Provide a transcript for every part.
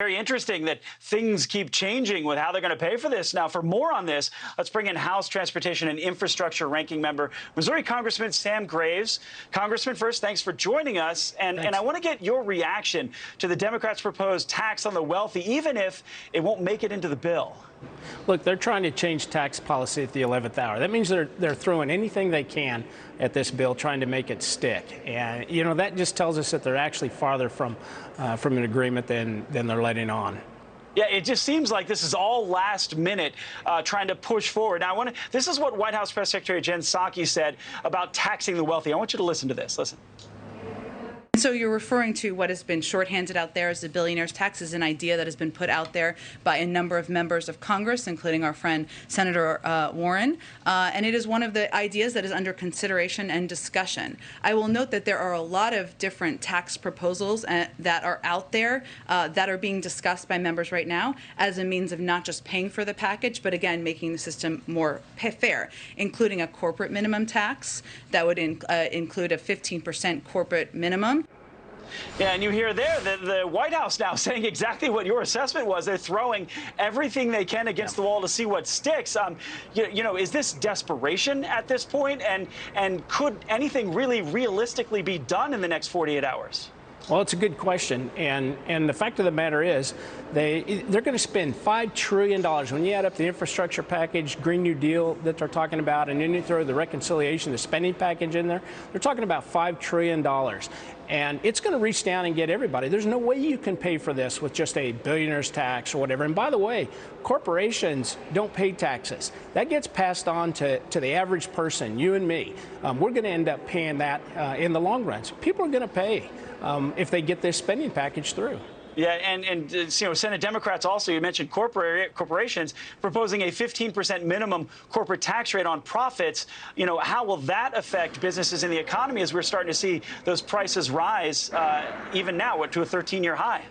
Very interesting that things keep changing with how they're going to pay for this. Now, for more on this, let's bring in House Transportation and Infrastructure Ranking Member, Missouri Congressman Sam Graves. Congressman, first, thanks for joining us. And I want to get your reaction to the Democrats' proposed tax on the wealthy, even if it won't make it into the bill. Look, they're trying to change tax policy at the 11th hour. That means they're throwing anything they can at this bill, trying to make it stick. And, you know, that just tells us that they're actually farther from an agreement than they're letting on. Yeah, it just seems like this is all last minute trying to push forward. Now, this is what White House Press Secretary Jen Psaki said about taxing the wealthy. I want you to listen to this. Listen. So you're referring to what has been shorthanded out there as the billionaire's tax, is an idea that has been put out there by a number of members of Congress, including our friend Senator Warren, and it is one of the ideas that is under consideration and discussion. I will note that there are a lot of different tax proposals that are out there that are being discussed by members right now as a means of not just paying for the package, but again making the system more fair, including a corporate minimum tax that would include a 15% corporate minimum. Yeah, and you hear there the White House now saying exactly what your assessment was. They're throwing everything they can against the wall to see what sticks. You know, is this desperation at this point? And could anything really realistically be done in the next 48 hours? Well, it's a good question, and the fact of the matter is they're going to spend $5 trillion. When you add up the infrastructure package, Green New Deal that they're talking about, and then you throw the reconciliation, the spending package in there, they're talking about $5 trillion. And it's going to reach down and get everybody. There's no way you can pay for this with just a billionaire's tax or whatever. And by the way, corporations don't pay taxes. That gets passed on to the average person, you and me. We're going to end up paying that in the long run. So people are going to pay if they get this spending package through. Yeah, and you know, Senate Democrats also, you mentioned corporations proposing a 15% minimum corporate tax rate on profits. You know, how will that affect businesses in the economy as we're starting to see those prices rise even now to a 13-year high?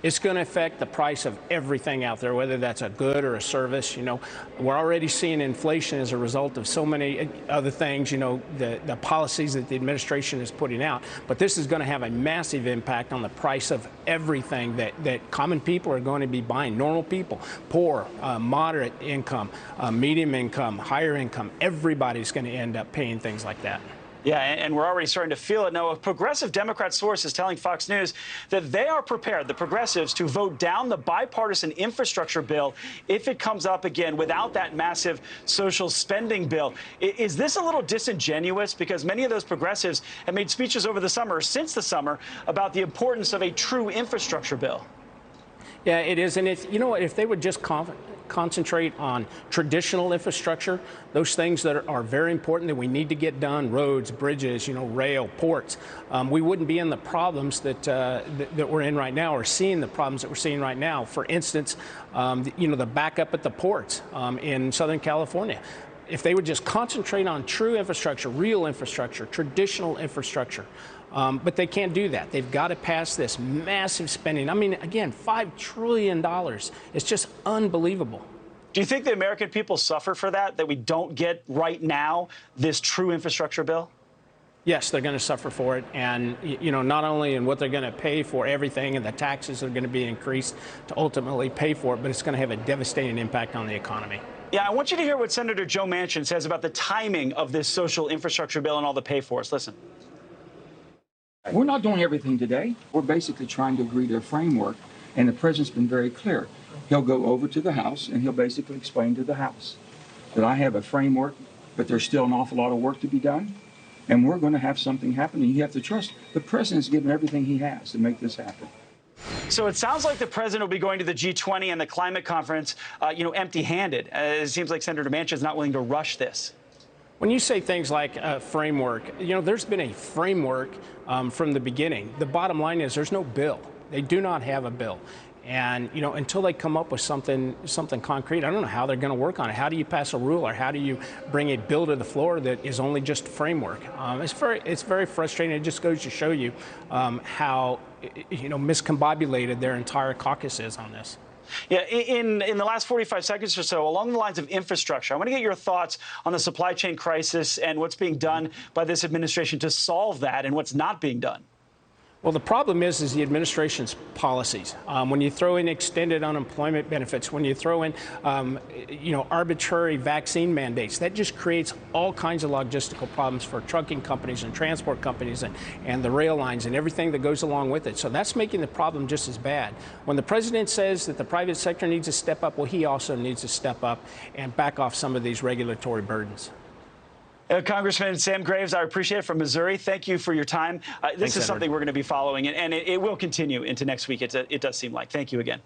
It's going to affect the price of everything out there, whether that's a good or a service. You know, we're already seeing inflation as a result of so many other things, you know, the policies that the administration is putting out. But this is going to have a massive impact on the price of everything that common people are going to be buying. Normal people, poor, moderate income, medium income, higher income. Everybody's going to end up paying things like that. Yeah, and we're already starting to feel it. Now, a progressive Democrat source is telling Fox News that they are prepared, the progressives, to vote down the bipartisan infrastructure bill if it comes up again without that massive social spending bill. Is this a little disingenuous? Because many of those progressives have made speeches over the summer, or since the summer, about the importance of a true infrastructure bill. Yeah, it is. And you know what, if they would just concentrate on traditional infrastructure, those things that are very important that we need to get done, roads, bridges, you know, rail, ports, we wouldn't be in the problems that we're in right now, or seeing the problems that we're seeing right now. For instance, you know, the backup at the ports in Southern California. If they would just concentrate on true infrastructure, real infrastructure, traditional infrastructure, but they can't do that. They've got to pass this massive spending. I mean, again, $5 trillion. It's just unbelievable. Do you think the American people suffer for that we don't get right now this true infrastructure bill? Yes, they're going to suffer for it. And, you know, not only in what they're going to pay for everything and the taxes are going to be increased to ultimately pay for it, but it's going to have a devastating impact on the economy. Yeah, I want you to hear what Senator Joe Manchin says about the timing of this social infrastructure bill and all the pay-fors. Listen. We're not doing everything today. We're basically trying to agree to a framework, and the president's been very clear. He'll go over to the House, and he'll basically explain to the House that I have a framework, but there's still an awful lot of work to be done, and we're going to have something happen, and you have to trust the president's given everything he has to make this happen. So it sounds like the president will be going to the G20 and the climate conference, you know, empty-handed. It seems like Senator Manchin is not willing to rush this. When you say things like a framework, you know, there's been a framework from the beginning. The bottom line is there's no bill. They do not have a bill. And, you know, until they come up with something concrete, I don't know how they're going to work on it. How do you pass a rule, or how do you bring a bill to the floor that is only just a framework? It's very frustrating. It just goes to show you how, you know, miscombobulated their entire caucus is on this. Yeah, in the last 45 seconds or so, along the lines of infrastructure, I want to get your thoughts on the supply chain crisis and what's being done by this administration to solve that and what's not being done. Well, the problem is the administration's policies. When you throw in extended unemployment benefits, when you throw in, arbitrary vaccine mandates, that just creates all kinds of logistical problems for trucking companies and transport companies and the rail lines and everything that goes along with it. So that's making the problem just as bad. When the president says that the private sector needs to step up, well, he also needs to step up and back off some of these regulatory burdens. Congressman Sam Graves, I appreciate it, from Missouri. Thank you for your time. This is something we're going to be following, and it will continue into next week. It does seem like. Thank you again.